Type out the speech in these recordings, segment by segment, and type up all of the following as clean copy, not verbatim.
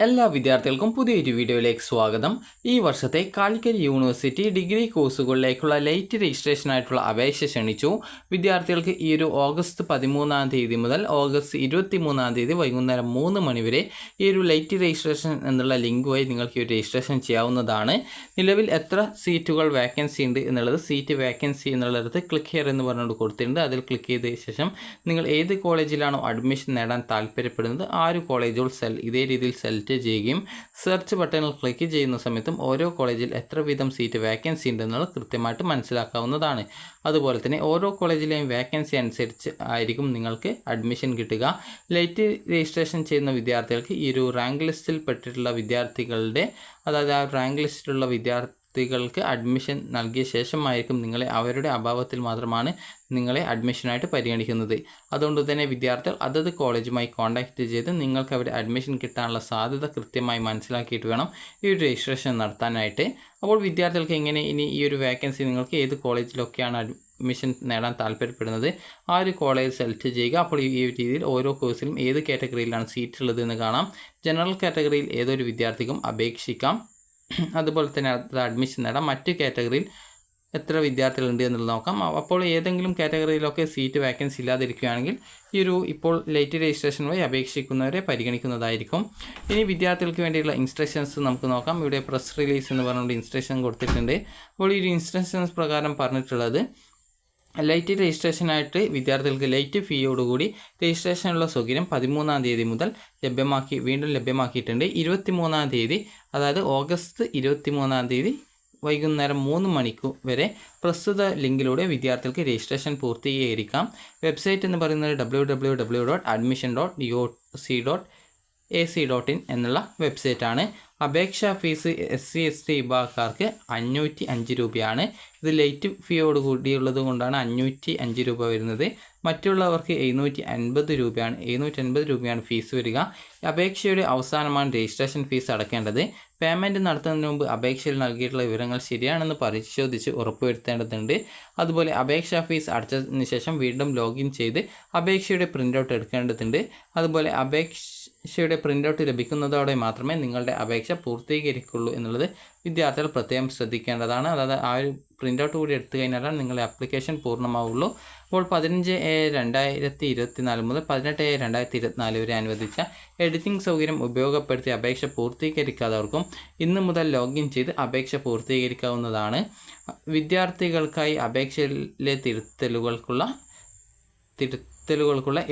എല്ലാ വിദ്യാർത്ഥികൾക്കും പുതിയൊരു വീഡിയോയിലേക്ക് സ്വാഗതം. ഈ വർഷത്തെ കാലിക്കറ്റ് യൂണിവേഴ്സിറ്റി ഡിഗ്രി കോഴ്സുകളിലേക്കുള്ള ലേറ്റ് രജിസ്ട്രേഷനായിട്ടുള്ള അപേക്ഷ ക്ഷണിച്ചു. വിദ്യാർത്ഥികൾക്ക് ഈ ഒരു ഓഗസ്റ്റ് 13 മുതൽ ഓഗസ്റ്റ് 23 വൈകുന്നേരം 3 മണി വരെ ഈ ഒരു ലേറ്റ് രജിസ്ട്രേഷൻ എന്നുള്ള ലിങ്ക് വഴി നിങ്ങൾക്ക് ഈ ഒരു രജിസ്ട്രേഷൻ ചെയ്യാവുന്നതാണ്. നിലവിൽ എത്ര സീറ്റുകൾ വേക്കൻസി ഉണ്ട് എന്നുള്ളത് സീറ്റ് വേക്കൻസി എന്നുള്ളത് ക്ലിക്ക് ഹിയർ എന്ന് പറഞ്ഞുകൊണ്ട് കൊടുത്തിട്ടുണ്ട്. അതിൽ ക്ലിക്ക് ചെയ്ത ശേഷം നിങ്ങൾ ഏത് കോളേജിലാണോ അഡ്മിഷൻ നേടാൻ താല്പര്യപ്പെടുന്നത് ആ ഒരു കോളേജുകൾ ഇതേ രീതിയിൽ സെലക്ട് ചെയ്യുകയും സെർച്ച് ബട്ടണിൽ ക്ലിക്ക് ചെയ്യുന്ന സമയത്തും ഓരോ കോളേജിൽ എത്ര വീതം സീറ്റ് വേക്കൻസി ഉണ്ടെന്നുള്ളത് കൃത്യമായിട്ട് മനസ്സിലാക്കാവുന്നതാണ്. അതുപോലെ തന്നെ ഓരോ കോളേജിലെയും വേക്കൻസി അനുസരിച്ച് ആയിരിക്കും നിങ്ങൾക്ക് അഡ്മിഷൻ കിട്ടുക. ലേറ്റ് രജിസ്ട്രേഷൻ ചെയ്യുന്ന വിദ്യാർത്ഥികൾക്ക് ഈ ഒരു റാങ്ക് ലിസ്റ്റിൽ പെട്ടിട്ടുള്ള വിദ്യാർത്ഥികളുടെ അതായത് ആ റാങ്ക് ലിസ്റ്റിലുള്ള വിദ്യാർത്ഥികൾക്ക് അഡ്മിഷൻ നൽകിയ ശേഷമായിരിക്കും നിങ്ങളെ അവരുടെ അഭാവത്തിൽ മാത്രമാണ് നിങ്ങളെ അഡ്മിഷനായിട്ട് പരിഗണിക്കുന്നത്. അതുകൊണ്ട് തന്നെ വിദ്യാർത്ഥികൾ അതത് കോളേജുമായി കോൺടാക്റ്റ് ചെയ്ത് നിങ്ങൾക്ക് അവിടെ അഡ്മിഷൻ കിട്ടാനുള്ള സാധ്യത കൃത്യമായി മനസ്സിലാക്കിയിട്ട് വേണം ഈ ഒരു രജിസ്ട്രേഷൻ നടത്താനായിട്ട്. അപ്പോൾ വിദ്യാർത്ഥികൾക്ക് എങ്ങനെ ഇനി ഈ ഒരു വേക്കൻസി നിങ്ങൾക്ക് ഏത് കോളേജിലൊക്കെയാണ് അഡ്മിഷൻ നേടാൻ താല്പര്യപ്പെടുന്നത് ആ ഒരു കോളേജ് സെലക്ട് ചെയ്യുക. അപ്പോൾ ഈ രീതിയിൽ ഓരോ കോഴ്സിലും ഏത് കാറ്റഗറിയിലാണ് സീറ്റ് ഉള്ളത് എന്ന് കാണാം. ജനറൽ കാറ്റഗറിയിൽ ഏതൊരു വിദ്യാർത്ഥിക്കും അപേക്ഷിക്കാം. അതുപോലെ തന്നെ അഡ്മിഷൻ നേടാം. മറ്റ് കാറ്റഗറിയിൽ എത്ര വിദ്യാർത്ഥികളുണ്ട് എന്നുള്ളത് നോക്കാം. അപ്പോൾ ഏതെങ്കിലും കാറ്റഗറിയിലൊക്കെ സീറ്റ് വേക്കൻസി ഇല്ലാതിരിക്കുകയാണെങ്കിൽ ഈ ഒരു ഇപ്പോൾ ലേറ്റ് രജിസ്ട്രേഷൻ വഴി അപേക്ഷിക്കുന്നവരെ പരിഗണിക്കുന്നതായിരിക്കും. ഇനി വിദ്യാർത്ഥികൾക്ക് വേണ്ടിയുള്ള ഇൻസ്ട്രക്ഷൻസ് നമുക്ക് നോക്കാം. ഇവിടെ പ്രസ് റിലീസ് എന്ന് പറഞ്ഞുകൊണ്ട് ഇൻസ്ട്രക്ഷൻ കൊടുത്തിട്ടുണ്ട്. അപ്പോൾ ഈ ഒരു ഇൻസ്ട്രക്ഷൻസ് പ്രകാരം പറഞ്ഞിട്ടുള്ളത് ലൈറ്റ് രജിസ്ട്രേഷനായിട്ട് വിദ്യാർത്ഥികൾക്ക് ലൈറ്റ് ഫീയോടുകൂടി രജിസ്ട്രേഷനുള്ള സൗകര്യം 13 മുതൽ വീണ്ടും ലഭ്യമാക്കിയിട്ടുണ്ട്. 23 അതായത് ഓഗസ്റ്റ് 23 വൈകുന്നേരം 3 മണിക്ക് വരെ പ്രസ്തുത ലിങ്കിലൂടെ വിദ്യാർത്ഥികൾക്ക് രജിസ്ട്രേഷൻ പൂർത്തീകരിക്കാം. വെബ്സൈറ്റ് എന്ന് പറയുന്നത് www.admission.uc.ac.in എന്നുള്ള വെബ്സൈറ്റാണ്. അപേക്ഷാ ഫീസ് SC/ST വിഭാഗക്കാർക്ക് 505 രൂപയാണ്. ഇത് ലേറ്റ് ഫീയോട് കൂടിയുള്ളത് കൊണ്ടാണ് 505 രൂപ വരുന്നത്. മറ്റുള്ളവർക്ക് 750 രൂപയാണ് ഫീസ് വരിക. അപേക്ഷയുടെ അവസാനമാണ് രജിസ്ട്രേഷൻ ഫീസ് അടക്കേണ്ടത്. പേയ്മെൻറ്റ് നടത്തുന്നതിന് മുമ്പ് അപേക്ഷയിൽ നൽകിയിട്ടുള്ള വിവരങ്ങൾ ശരിയാണെന്ന് പരിശോധിച്ച് ഉറപ്പുവരുത്തേണ്ടതുണ്ട്. അതുപോലെ അപേക്ഷാ ഫീസ് അടച്ചതിന് ശേഷം വീണ്ടും ലോഗിൻ ചെയ്ത് അപേക്ഷയുടെ പ്രിൻ്റ് എടുക്കേണ്ടതുണ്ട്. അതുപോലെ അപേക്ഷയുടെ പ്രിൻ്റ് ലഭിക്കുന്നതോടെ മാത്രമേ നിങ്ങളുടെ അപേക്ഷ പൂർത്തീകരിക്കുള്ളൂ എന്നുള്ളത് വിദ്യാർത്ഥികൾ പ്രത്യേകം ശ്രദ്ധിക്കേണ്ടതാണ്. അതായത് ആ ഒരു പ്രിൻ്റ് കൂടി എടുത്തു കഴിഞ്ഞാലാണ് നിങ്ങളുടെ ആപ്ലിക്കേഷൻ പൂർണ്ണമാവുള്ളൂ. അപ്പോൾ 15/2024 മുതൽ 18/2024 വരെ അനുവദിച്ച എഡിറ്റിംഗ് സൗകര്യം ഉപയോഗപ്പെടുത്തി അപേക്ഷ പൂർത്തീകരിക്കാത്തവർക്കും ഇന്ന് മുതൽ ലോഗിൻ ചെയ്ത് അപേക്ഷ പൂർത്തീകരിക്കാവുന്നതാണ്. വിദ്യാർത്ഥികൾക്കായി അപേക്ഷയിലെ തിരുത്തലുകൾക്കുള്ള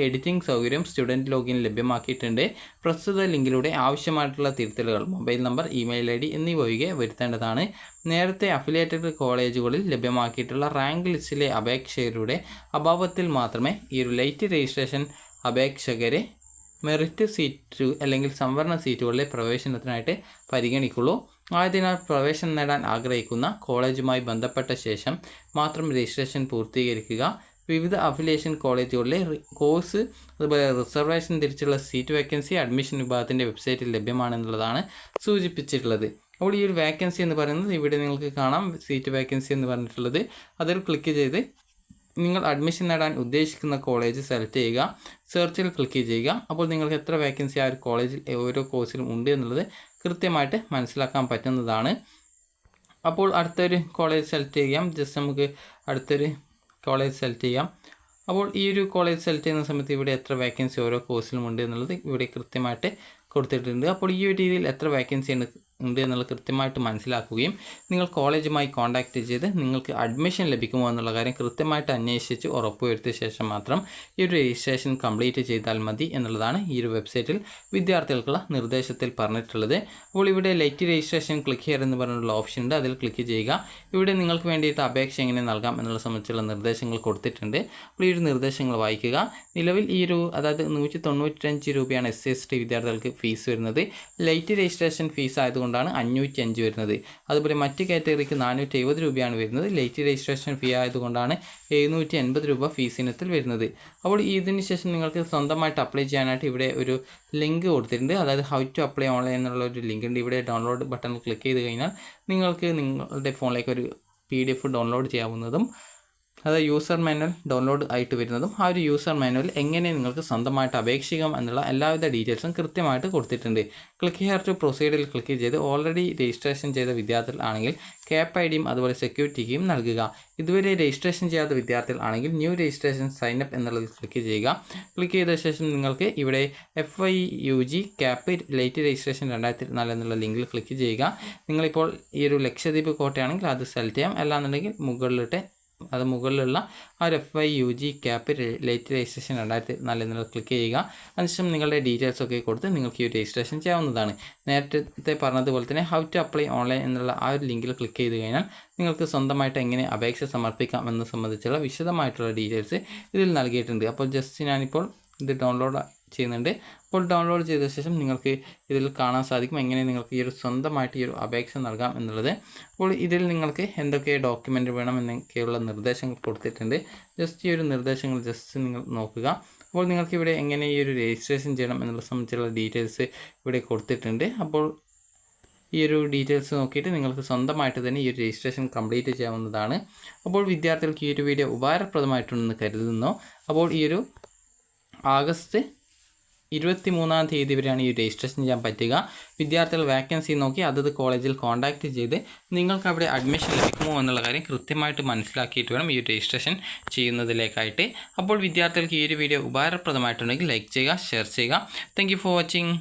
എഡിറ്റിംഗ് സൗകര്യം സ്റ്റുഡൻറ്റ് ലോഗിൻ ലഭ്യമാക്കിയിട്ടുണ്ട്. പ്രസ്തുത ലിങ്കിലൂടെ ആവശ്യമായിട്ടുള്ള തിരുത്തലുകൾ മൊബൈൽ നമ്പർ, ഇമെയിൽ ID എന്നിവ ഒഴികെ വരുത്തേണ്ടതാണ്. നേരത്തെ അഫിലിയേറ്റഡ് കോളേജുകളിൽ ലഭ്യമാക്കിയിട്ടുള്ള റാങ്ക് ലിസ്റ്റിലെ അപേക്ഷകരുടെ അഭാവത്തിൽ മാത്രമേ ഈ ഒരു ലേറ്റ് രജിസ്ട്രേഷൻ അപേക്ഷകരെ മെറിറ്റ് സീറ്റ് അല്ലെങ്കിൽ സംവരണ സീറ്റുകളിലെ പ്രവേശനത്തിനായിട്ട് പരിഗണിക്കുള്ളൂ. ആയതിനാൽ പ്രവേശനം നേടാൻ ആഗ്രഹിക്കുന്ന കോളേജുമായി ബന്ധപ്പെട്ട ശേഷം മാത്രം രജിസ്ട്രേഷൻ പൂർത്തീകരിക്കുക. വിവിധ അഫിലിയേഷൻ കോളേജുകളിലെ കോഴ്സ് അതുപോലെ റിസർവേഷൻ തിരിച്ചുള്ള സീറ്റ് വേക്കൻസി അഡ്മിഷൻ വിഭാഗത്തിൻ്റെ വെബ്സൈറ്റിൽ ലഭ്യമാണെന്നുള്ളതാണ് സൂചിപ്പിച്ചിട്ടുള്ളത്. അപ്പോൾ ഈ ഒരു വേക്കൻസി എന്ന് പറയുന്നത് ഇവിടെ നിങ്ങൾക്ക് കാണാം. സീറ്റ് വേക്കൻസി എന്ന് പറഞ്ഞിട്ടുള്ളത് അതിൽ ക്ലിക്ക് ചെയ്ത് നിങ്ങൾ അഡ്മിഷൻ നേടാൻ ഉദ്ദേശിക്കുന്ന കോളേജ് സെലക്ട് ചെയ്യുക. സെർച്ചിൽ ക്ലിക്ക് ചെയ്യുക. അപ്പോൾ നിങ്ങൾക്ക് എത്ര വേക്കൻസി ആ ഒരു കോളേജിൽ ഓരോ കോഴ്സിലും ഉണ്ട് എന്നുള്ളത് കൃത്യമായിട്ട് മനസ്സിലാക്കാൻ പറ്റുന്നതാണ്. അപ്പോൾ അടുത്തൊരു കോളേജ് സെലക്ട് ചെയ്യാം. നമുക്ക് അടുത്തൊരു കോളേജ് സെലക്ട് ചെയ്യാം. അപ്പോൾ ഈ ഒരു കോളേജ് സെലക്ട് ചെയ്യുന്ന സമയത്ത് ഇവിടെ എത്ര വേക്കൻസി ഓരോ കോഴ്സിലും ഉണ്ട് എന്നുള്ളത് ഇവിടെ കൃത്യമായിട്ട് കൊടുത്തിട്ടുണ്ട്. അപ്പോൾ ഈ ഒരു രീതിയിൽ എത്ര വേക്കൻസി ഉണ്ട് എന്നുള്ളത് കൃത്യമായിട്ട് മനസ്സിലാക്കുകയും നിങ്ങൾ കോളേജുമായി കോൺടാക്റ്റ് ചെയ്ത് നിങ്ങൾക്ക് അഡ്മിഷൻ ലഭിക്കുമോ എന്നുള്ള കാര്യം കൃത്യമായിട്ട് അന്വേഷിച്ച് ഉറപ്പുവരുത്തിയ ശേഷം മാത്രം ഈ ഒരു രജിസ്ട്രേഷൻ കംപ്ലീറ്റ് ചെയ്താൽ മതി എന്നുള്ളതാണ് ഈ ഒരു വെബ്സൈറ്റിൽ വിദ്യാർത്ഥികൾക്കുള്ള നിർദ്ദേശത്തിൽ പറഞ്ഞിട്ടുള്ളത്. അപ്പോൾ ഇവിടെ ലേറ്റ് രജിസ്ട്രേഷൻ ക്ലിക്ക് ഹിയർ എന്ന് പറഞ്ഞിട്ടുള്ള ഓപ്ഷൻ ഉണ്ട്. അതിൽ ക്ലിക്ക് ചെയ്യുക. ഇവിടെ നിങ്ങൾക്ക് വേണ്ടിയിട്ട് അപേക്ഷ എങ്ങനെ നൽകാം എന്നുള്ള സംബന്ധിച്ചുള്ള നിർദ്ദേശങ്ങൾ കൊടുത്തിട്ടുണ്ട്. അപ്പോൾ ഈ ഒരു നിർദ്ദേശങ്ങൾ വായിക്കുക. നിലവിൽ ഈ ഒരു അതായത് 195 രൂപയാണ് SC/ST വിദ്യാർത്ഥികൾക്ക് ഫീസ് വരുന്നത്. ലേറ്റ് രജിസ്ട്രേഷൻ ഫീസ് ആയതുകൊണ്ടാണ് 505 വരുന്നത്. അതുപോലെ മറ്റ് കാറ്റഗറിക്ക് 470 രൂപയാണ് വരുന്നത്. ലേറ്റ് രജിസ്ട്രേഷൻ ഫീ ആയതുകൊണ്ടാണ് 780 രൂപ ഫീസ് ഇനത്തിൽ വരുന്നത്. അപ്പോൾ ഇതിന് ശേഷം നിങ്ങൾക്ക് സ്വന്തമായിട്ട് അപ്ലൈ ചെയ്യാനായിട്ട് ഇവിടെ ഒരു ലിങ്ക് കൊടുത്തിട്ടുണ്ട്. അതായത് ഹൗ ടു അപ്ലൈ ഓൺലൈൻ എന്നുള്ള ഒരു ലിങ്ക് ഉണ്ട്. ഇവിടെ ഡൗൺലോഡ് ബട്ടണിൽ ക്ലിക്ക് ചെയ്ത് കഴിഞ്ഞാൽ നിങ്ങൾക്ക് നിങ്ങളുടെ ഫോണിലേക്ക് ഒരു PDF ഡൗൺലോഡ് ചെയ്യാവുന്നതും അത് യൂസർ മാനുവൽ ഡൗൺലോഡ് ആയിട്ട് വരുന്നതും ആ ഒരു യൂസർ മാനുവൽ എങ്ങനെ നിങ്ങൾക്ക് സ്വന്തമായിട്ട് അപേക്ഷിക്കാം എന്നുള്ള എല്ലാവിധ ഡീറ്റെയിൽസും കൃത്യമായിട്ട് കൊടുത്തിട്ടുണ്ട്. ക്ലിക്ക് ഹിയർ ടു പ്രൊസീഡിൽ ക്ലിക്ക് ചെയ്ത് ഓൾറെഡി രജിസ്ട്രേഷൻ ചെയ്ത വിദ്യാർത്ഥികൾ ആണെങ്കിൽ ക്യാപ് ഐ ഡിയും അതുപോലെ സെക്യൂരിറ്റി കീയും നൽകുക. ഇതുവരെ രജിസ്ട്രേഷൻ ചെയ്യാത്ത വിദ്യാർത്ഥികൾ ആണെങ്കിൽ ന്യൂ രജിസ്ട്രേഷൻ സൈനപ്പ് എന്നുള്ളതിൽ ക്ലിക്ക് ചെയ്യുക. ക്ലിക്ക് ചെയ്ത ശേഷം നിങ്ങൾക്ക് ഇവിടെ FYUG ക്യാപ് ലൈറ്റ് രജിസ്ട്രേഷൻ 2004 എന്നുള്ള ലിങ്കിൽ ക്ലിക്ക് ചെയ്യുക. നിങ്ങളിപ്പോൾ ഈ ഒരു ലക്ഷദ്വീപ് കോട്ടയാണെങ്കിൽ അത് സെലക്ട് ചെയ്യാം. അല്ലാന്നുണ്ടെങ്കിൽ മുകളിലുള്ള ആ ഒരു FYUG ക്യാപ് ലൈറ്റ് രജിസ്ട്രേഷൻ 2004 എന്നുള്ളത് ക്ലിക്ക് ചെയ്യുക. അതിനുശേഷം നിങ്ങളുടെ ഡീറ്റെയിൽസ് ഒക്കെ കൊടുത്ത് നിങ്ങൾക്ക് ഈ രജിസ്ട്രേഷൻ ചെയ്യാവുന്നതാണ്. നേരത്തെ പറഞ്ഞതുപോലെ തന്നെ ഹൗ ടു അപ്ലൈ ഓൺലൈൻ എന്നുള്ള ആ ഒരു ലിങ്കിൽ ക്ലിക്ക് ചെയ്ത് കഴിഞ്ഞാൽ നിങ്ങൾക്ക് സ്വന്തമായിട്ട് എങ്ങനെ അപേക്ഷ സമർപ്പിക്കാം എന്ന് സംബന്ധിച്ചുള്ള വിശദമായിട്ടുള്ള ഡീറ്റെയിൽസ് ഇതിൽ നൽകിയിട്ടുണ്ട്. അപ്പോൾ ജസ്റ്റ് ഞാനിപ്പോൾ ഇത് ഡൗൺലോഡ് ചെയ്യുന്നുണ്ട്. അപ്പോൾ ഡൗൺലോഡ് ചെയ്ത ശേഷം നിങ്ങൾക്ക് ഇതിൽ കാണാൻ സാധിക്കും എങ്ങനെ നിങ്ങൾക്ക് ഈ ഒരു സ്വന്തമായിട്ട് ഈ ഒരു അപേക്ഷ നൽകാം എന്നുള്ളത്. അപ്പോൾ ഇതിൽ നിങ്ങൾക്ക് എന്തൊക്കെ ഡോക്യുമെൻ്റ് വേണം എന്നൊക്കെയുള്ള നിർദ്ദേശങ്ങൾ കൊടുത്തിട്ടുണ്ട്. ജസ്റ്റ് ഈ ഒരു നിർദ്ദേശങ്ങൾ നിങ്ങൾ നോക്കുക. അപ്പോൾ നിങ്ങൾക്ക് ഇവിടെ എങ്ങനെ ഈ ഒരു രജിസ്ട്രേഷൻ ചെയ്യണം എന്നുള്ള സംബന്ധിച്ചുള്ള ഡീറ്റെയിൽസ് ഇവിടെ കൊടുത്തിട്ടുണ്ട്. അപ്പോൾ ഈ ഒരു ഡീറ്റെയിൽസ് നോക്കിയിട്ട് നിങ്ങൾക്ക് സ്വന്തമായിട്ട് തന്നെ ഈ ഒരു രജിസ്ട്രേഷൻ കംപ്ലീറ്റ് ചെയ്യാവുന്നതാണ്. അപ്പോൾ വിദ്യാർത്ഥികൾക്ക് ഈ ഒരു വീഡിയോ ഉപകാരപ്രദമായിട്ടുണ്ടെന്ന് കരുതുന്നു. അപ്പോൾ ഈ ഒരു ആഗസ്റ്റ് 23-ാം തീയതി വരെയാണ് ഈ രജിസ്ട്രേഷൻ ചെയ്യാൻ പറ്റുക. വിദ്യാർത്ഥികൾ വാക്കൻസി നോക്കി അതത് കോളേജിൽ കോൺടാക്റ്റ് ചെയ്ത് നിങ്ങൾക്ക് അവിടെ അഡ്മിഷൻ ലഭിക്കുമോ എന്നുള്ള കാര്യം കൃത്യമായിട്ട് മനസ്സിലാക്കിയിട്ട് വേണം ഈ രജിസ്ട്രേഷൻ ചെയ്യുന്നതിലേക്കായിട്ട്. അപ്പോൾ വിദ്യാർത്ഥികൾക്ക് ഈ ഒരു വീഡിയോ ഉപകാരപ്രദമായിട്ടുണ്ടെങ്കിൽ ലൈക്ക് ചെയ്യുക, ഷെയർ ചെയ്യുക. Thank you for watching.